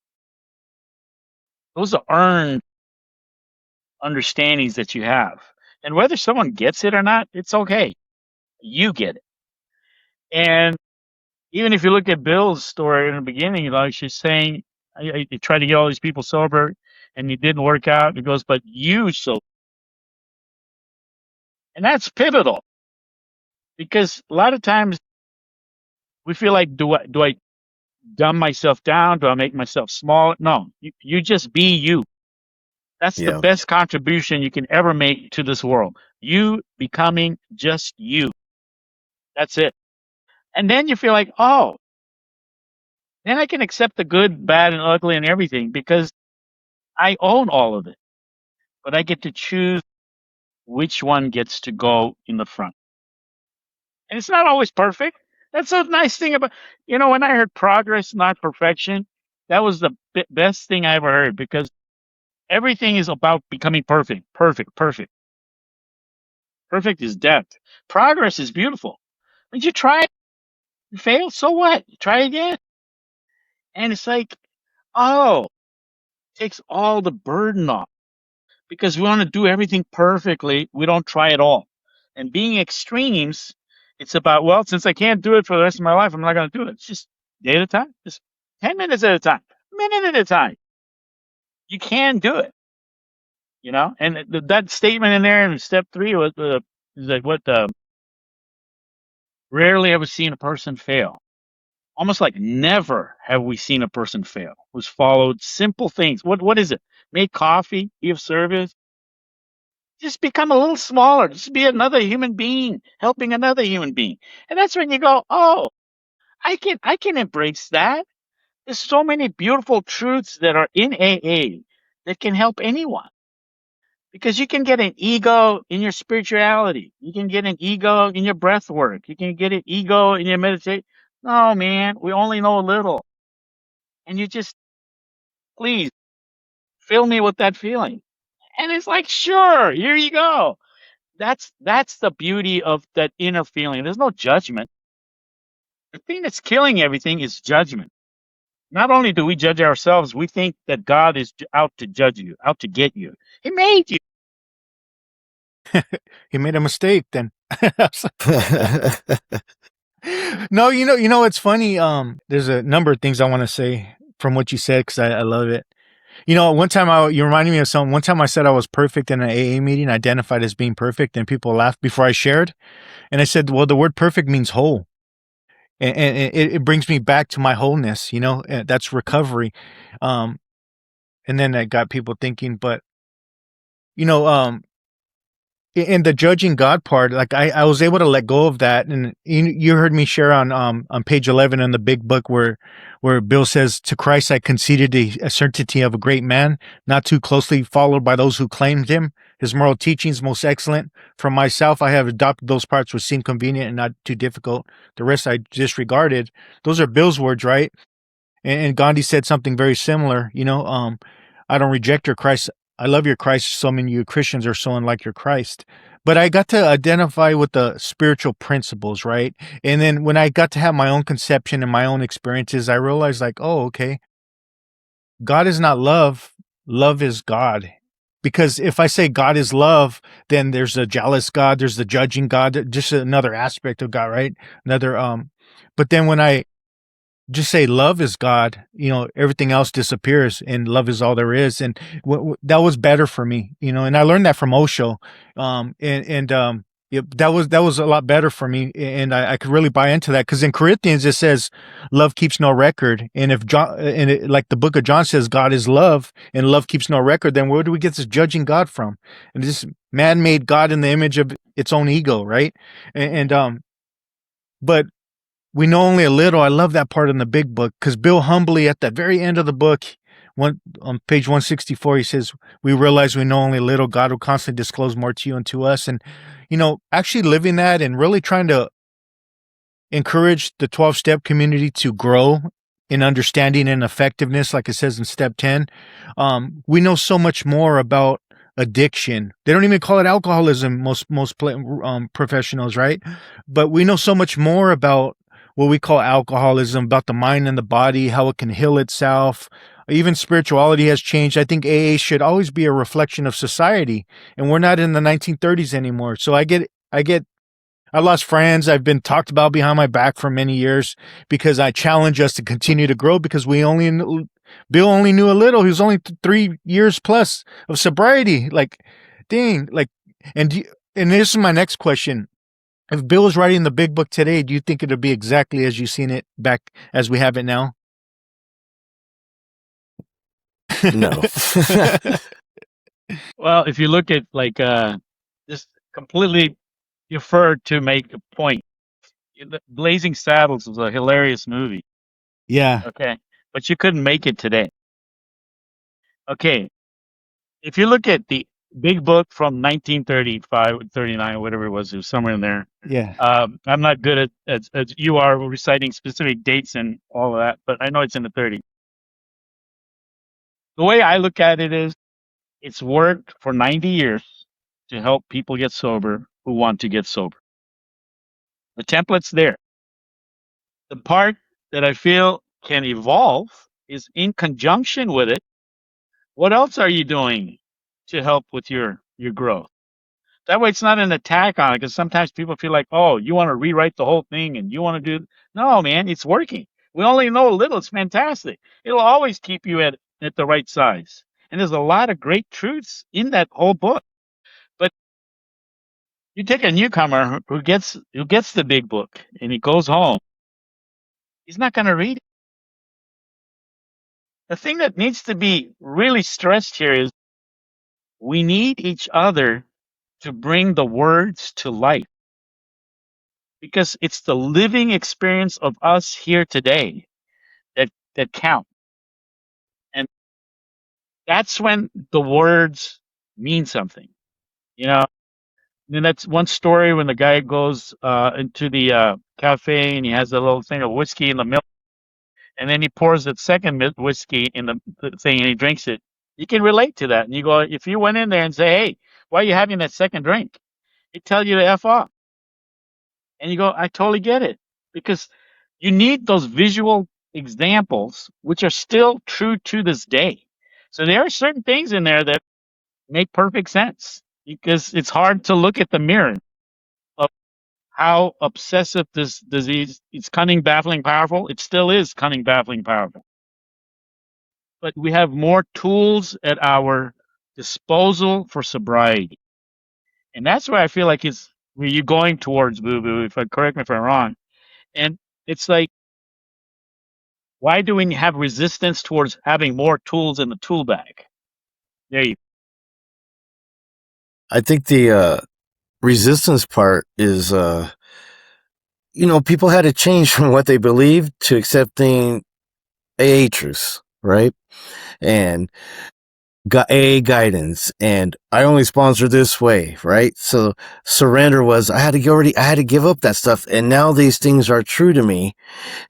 S2: those are earned understandings that you have. And whether someone gets it or not, it's okay. You get it. And even if you look at Bill's story in the beginning, she's saying, I tried to get all these people sober and it didn't work out. It goes, but you so. And that's pivotal because a lot of times we feel like, do I dumb myself down? Do I make myself small? No, you just be you. That's the
S3: Yeah.
S2: best contribution you can ever make to this world. You becoming just you. That's it. And then you feel like, oh, then I can accept the good, bad, and ugly and everything because I own all of it. But I get to choose which one gets to go in the front. And it's not always perfect. That's a nice thing about, when I heard progress, not perfection, that was the best thing I ever heard because everything is about becoming perfect, perfect, perfect. Perfect is death. Progress is beautiful. When you try, you fail, so what? You try again. And it's like, oh, takes all the burden off because we want to do everything perfectly. We don't try at all. And being extremes, it's about, well, since I can't do it for the rest of my life, I'm not going to do it. It's just day at a time, just 10 minutes at a time, minute at a time. You can do it, And that statement in there in step 3 was is like what rarely ever seen a person fail. Almost like never have we seen a person fail. Who's followed simple things. What is it? Make coffee, be of service. Just become a little smaller. Just be another human being, helping another human being. And that's when you go, oh, I can embrace that. There's so many beautiful truths that are in AA that can help anyone. Because you can get an ego in your spirituality. You can get an ego in your breath work. You can get an ego in your meditation. No, man, we only know a little. And you just, please, fill me with that feeling. And it's like, sure, here you go. That's the beauty of that inner feeling. There's no judgment. The thing that's killing everything is judgment. Not only do we judge ourselves, we think that God is out to judge you, out to get you. He made you.
S1: He made a mistake then. No, it's funny. There's a number of things I want to say from what you said because I love it. One time you reminded me of something. One time I said I was perfect in an AA meeting, identified as being perfect, and people laughed before I shared. And I said, well, the word perfect means whole. And it brings me back to my wholeness, and that's recovery. And then that got people thinking, but, you know, um, in the judging God part, like I was able to let go of that. And you heard me share on page 11 in the big book where Bill says, to Christ, I conceded a certainty of a great man, not too closely followed by those who claimed him. His moral teachings most excellent. For myself, I have adopted those parts which seem convenient and not too difficult. The rest I disregarded. Those are Bill's words, right? And Gandhi said something very similar. I don't reject your Christ. I love your Christ. So many of you Christians are so unlike your Christ. But I got to identify with the spiritual principles, right? And then when I got to have my own conception and my own experiences, I realized like, oh, okay, God is not love. Love is God. Because if I say God is love, then there's a jealous God, there's the judging God, just another aspect of God, right? But then when I just say love is God, everything else disappears and love is all there is. And that was better for me, and I learned that from Osho. That was a lot better for me. And I could really buy into that because in Corinthians, it says love keeps no record. And if John, like the book of John says, God is love and love keeps no record, then where do we get this judging God from? And this man made God in the image of its own ego. Right. But we know only a little. I love that part in the big book because Bill humbly at the very end of the book, on page 164, he says, we realize we know only a little. God will constantly disclose more to you and to us. And, actually living that and really trying to encourage the 12-step community to grow in understanding and effectiveness, like it says in step 10. We know so much more about addiction. They don't even call it alcoholism, most professionals, right? But we know so much more about what we call alcoholism, about the mind and the body, how it can heal itself. Even spirituality has changed. I think AA should always be a reflection of society, and we're not in the 1930s anymore. So I lost friends. I've been talked about behind my back for many years because I challenge us to continue to grow because Bill only knew a little. He was only 3 years plus of sobriety. Like, dang, like, and this is my next question. If Bill is writing the big book today, do you think it'll be exactly as you've seen it back as we have it now?
S3: No.
S2: Well, if you look at like just completely deferred to make a point. Blazing Saddles was a hilarious movie.
S1: Yeah.
S2: Okay. But you couldn't make it today. Okay. If you look at the big book from 1935, 39, whatever it was somewhere in there.
S1: Yeah.
S2: I'm not good at as you are reciting specific dates and all of that, but I know it's in the 30s. The way I look at it is it's worked for 90 years to help people get sober who want to get sober. The template's there. The part that I feel can evolve is in conjunction with it. What else are you doing to help with your growth? That way, it's not an attack on it because sometimes people feel like, oh, you want to rewrite the whole thing and you want to do. No, man, it's working. We only know a little. It's fantastic. It'll always keep you at the right size. And there's a lot of great truths in that whole book. But you take a newcomer who gets the big book and he goes home, he's not going to read it. The thing that needs to be really stressed here is we need each other to bring the words to life because it's the living experience of us here today that count. And that's when the words mean something. And that's one story when the guy goes into the cafe and he has a little thing of whiskey in the milk, and then he pours the second whiskey in the thing and he drinks it. You can relate to that. And you go, if you went in there and say, hey, why are you having that second drink? They tell you to F off. And you go, I totally get it. Because you need those visual examples, which are still true to this day. So there are certain things in there that make perfect sense because it's hard to look at the mirror of how obsessive this disease is. Cunning, baffling, powerful. It still is cunning, baffling, powerful. But we have more tools at our disposal for sobriety. And that's where I feel like it's where you're going towards, Boo Boo, if I correct me if I'm wrong. And it's like, why do we have resistance towards having more tools in the tool bag? There you
S3: I think the resistance part is, people had to change from what they believed to accepting AA truths, right? And got AA guidance, and I only sponsor this way, right? So surrender was I had to give up that stuff, and now these things are true to me,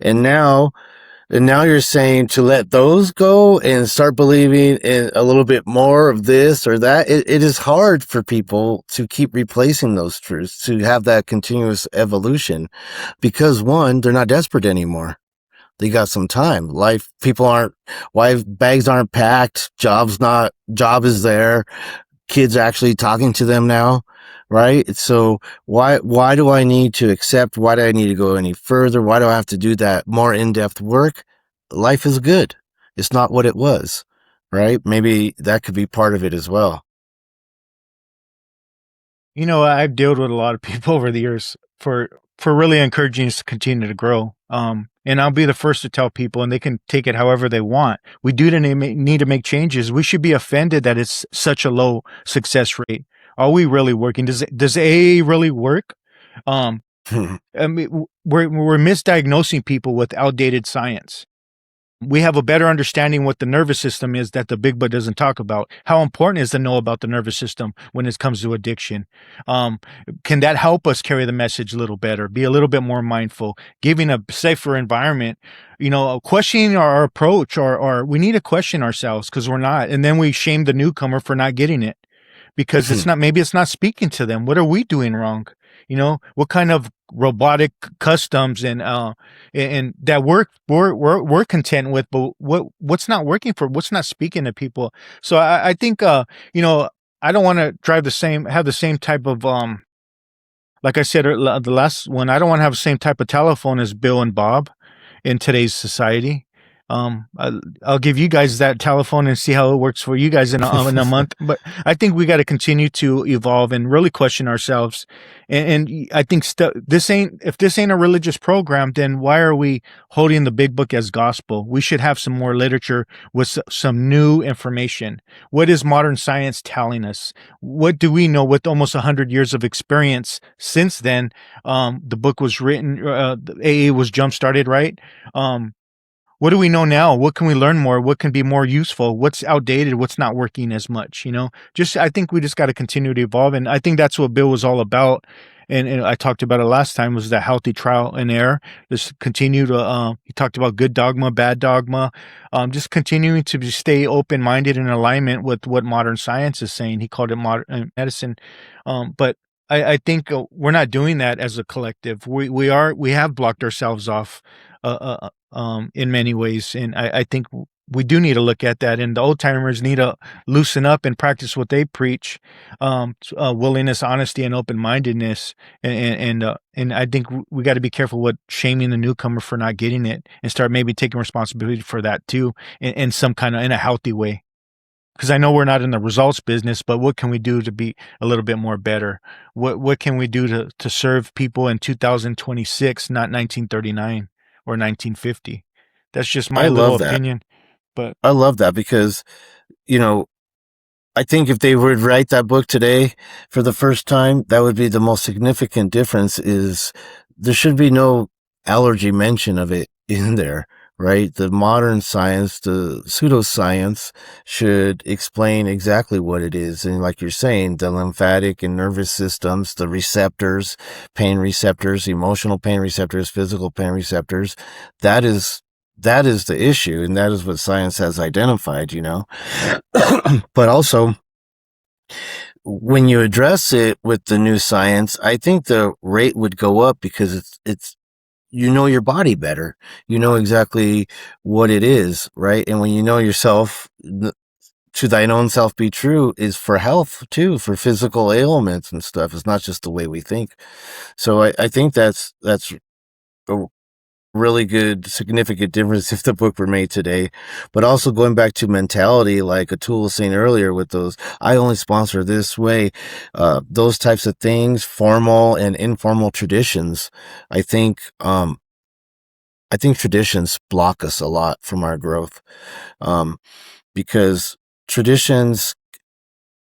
S3: and now you're saying to let those go and start believing in a little bit more of this or that. It is hard for people to keep replacing those truths, to have that continuous evolution, because one, they're not desperate anymore. They got some time. Bags aren't packed. Job is there. Kids are actually talking to them now, right? So why do I need to accept? Why do I need to go any further? Why do I have to do that more in-depth work? Life is good. It's not what it was, right? Maybe that could be part of it as well.
S1: I've dealt with a lot of people over the years for really encouraging us to continue to grow. And I'll be the first to tell people, and they can take it however they want. We do need to make changes. We should be offended that it's such a low success rate. Are we really working? Does AA really work? I mean, we're misdiagnosing people with outdated science. We have a better understanding what the nervous system is that the big book doesn't talk about. How important is to know about the nervous system when it comes to addiction? Can that help us carry the message a little better, be a little bit more mindful, giving a safer environment, questioning our approach, or we need to question ourselves because we're not. And then we shame the newcomer for not getting it because maybe it's not speaking to them. What are we doing wrong? What kind of robotic customs and that we're content with, but what's not working what's not speaking to people. So I think I don't want to have the same type of like I said the last one. I don't want to have the same type of telephone as Bill and Bob in today's society. I'll give you guys that telephone and see how it works for you guys in a month. But I think we got to continue to evolve and really question ourselves. And I think if this ain't a religious program, then why are we holding the big book as gospel? We should have some more literature with some new information. What is modern science telling us? What do we know with almost 100 years of experience since then? The book was written, AA was jump started, right? What do we know now? What can we learn more? What can be more useful? What's outdated? What's not working as much? I think we just got to continue to evolve. And I think that's what Bill was all about. And I talked about it last time, was that healthy trial and error. Just continue to, he talked about good dogma, bad dogma, just continuing to stay open-minded and in alignment with what modern science is saying. He called it modern medicine. But I think we're not doing that as a collective. We have blocked ourselves off, in many ways. And I think we do need to look at that, and the old timers need to loosen up and practice what they preach, willingness, honesty, and open-mindedness. And I think we got to be careful with shaming the newcomer for not getting it, and start maybe taking responsibility for that too, in some kind of, in a healthy way. Because I know we're not in the results business, but what can we do to be a little bit more better? What can we do to serve people in 2026, not 1939 or 1950? That's just my little opinion. But
S3: I love that because, I think if they would write that book today for the first time, that would be the most significant difference. Is there should be no allergy mention of it in there, right? The modern science, the pseudoscience should explain exactly what it is. And like you're saying, the lymphatic and nervous systems, the receptors, pain receptors, emotional pain receptors, physical pain receptors, that is that is the issue, and that is what science has identified, you know. But also, when you address it with the new science, I think the rate would go up because it's you know your body better. You know exactly what it is, right? And when you know yourself, to thine own self be true is for health too, for physical ailments and stuff. It's not just the way we think. So I think that's a really good, significant difference if the book were made today. But also going back to mentality, like Atul was saying earlier with those, I only sponsor this way, those types of things, formal and informal traditions. I think traditions block us a lot from our growth, because traditions,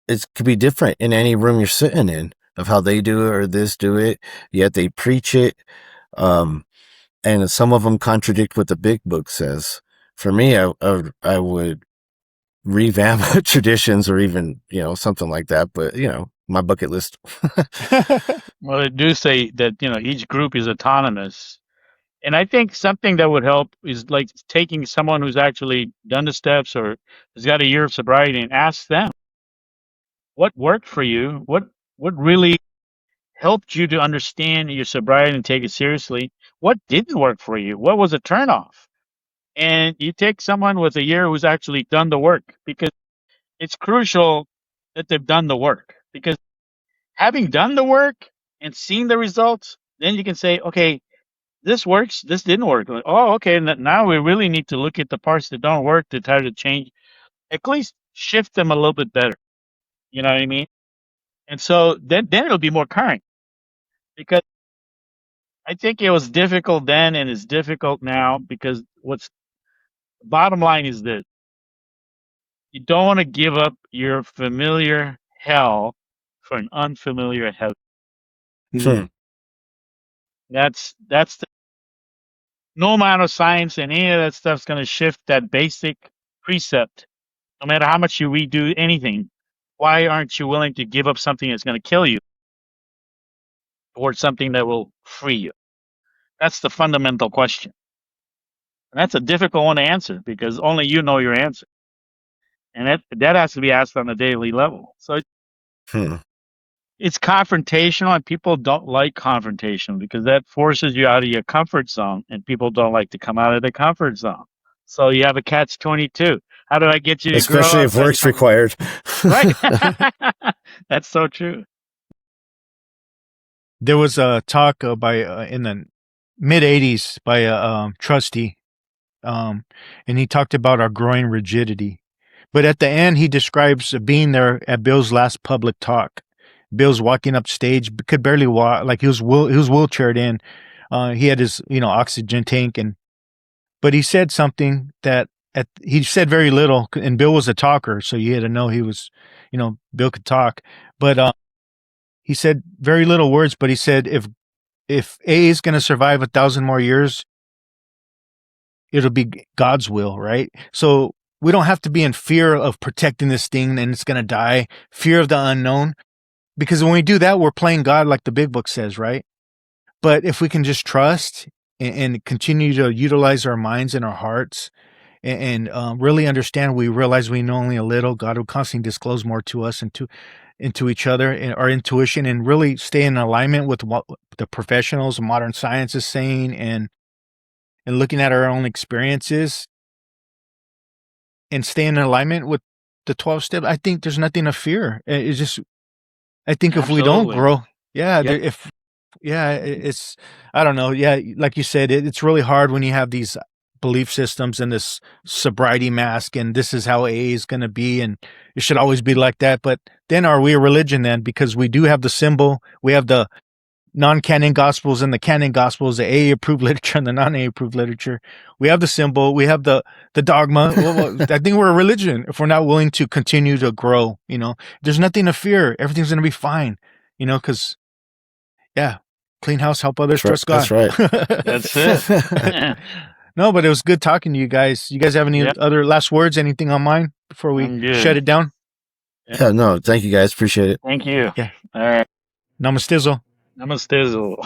S3: it could be different in any room you're sitting in of how they do it or this do it, yet they preach it. And some of them contradict what the big book says. For me, I would revamp traditions or even, you know, something like that. But, you know, my bucket list.
S2: Well, they do say that, you know, each group is autonomous. And I think something that would help is like taking someone who's actually done the steps or has got a year of sobriety and ask them what worked for you, what really helped you to understand your sobriety and take it seriously, what didn't work for you, what was a turnoff. And you take someone with a year who's actually done the work, because it's crucial that they've done the work. Because having done the work and seen the results, then you can say, okay, this works, this didn't work. Like, oh, okay, now we really need to look at the parts that don't work to try to change, at least shift them a little bit better. You know what I mean? And so then it'll be more current, because I think it was difficult then and it's difficult now, because what's bottom line is that you don't want to give up your familiar hell for an unfamiliar heaven.
S3: Hmm.
S2: That's the, no amount of science and any of that stuff's going to shift that basic precept. No matter how much you redo anything, why aren't you willing to give up something that's going to kill you towards something that will free you? That's the fundamental question. And that's a difficult one to answer, because only you know your answer. And that has to be asked on a daily level. So
S3: Hmm.
S2: it's confrontational, and people don't like confrontation because that forces you out of your comfort zone, and people don't like to come out of the comfort zone. So you have a catch-22. How do I get you to grow
S3: Especially if
S2: outside the
S3: work's
S2: comfort
S3: required.
S2: Right. That's so true.
S1: There was a talk by in the mid '80s by a trustee, and he talked about our growing rigidity. But at the end, he describes being there at Bill's last public talk. Bill's walking up stage, could barely walk, like he was wheelchaired in. He had his oxygen tank, but he said something that he said very little, and Bill was a talker, so you had to know he was, Bill could talk, but he said very little words. But he said if A is going to survive 1,000 more years, it'll be God's will, right? So we don't have to be in fear of protecting this thing and it's going to die, fear of the unknown, because when we do that, we're playing God like the big book says, right? But if we can just trust and continue to utilize our minds and our hearts and really understand, we realize we know only a little. God will constantly disclose more to us and into each other and our intuition, and really stay in alignment with what the professionals of modern science is saying, and looking at our own experiences and stay in alignment with the 12 steps. I think there's nothing to fear. It's just, I think if we don't
S2: Absolutely.
S1: grow, yeah,
S2: Yeah.
S1: it's, I don't know. Yeah. Like you said, it's really hard when you have these belief systems and this sobriety mask, and this is how AA is going to be, and it should always be like that. But then are we a religion then? Because we do have the symbol, we have the non-canon gospels and the canon gospels, the AA approved literature and the non-AA approved literature. We have the symbol, we have the dogma. Well, I think we're a religion if we're not willing to continue to grow. There's nothing to fear. Everything's going to be fine. Because clean house, help others, trust God.
S3: That's right.
S2: That's it.
S1: No, but it was good talking to you guys. You guys have any other last words? Anything on mine before we shut it down?
S3: Yeah, no, thank you guys. Appreciate it.
S2: Thank you.
S1: Yeah.
S2: All right.
S1: Namastizzle.
S2: Namastizzle.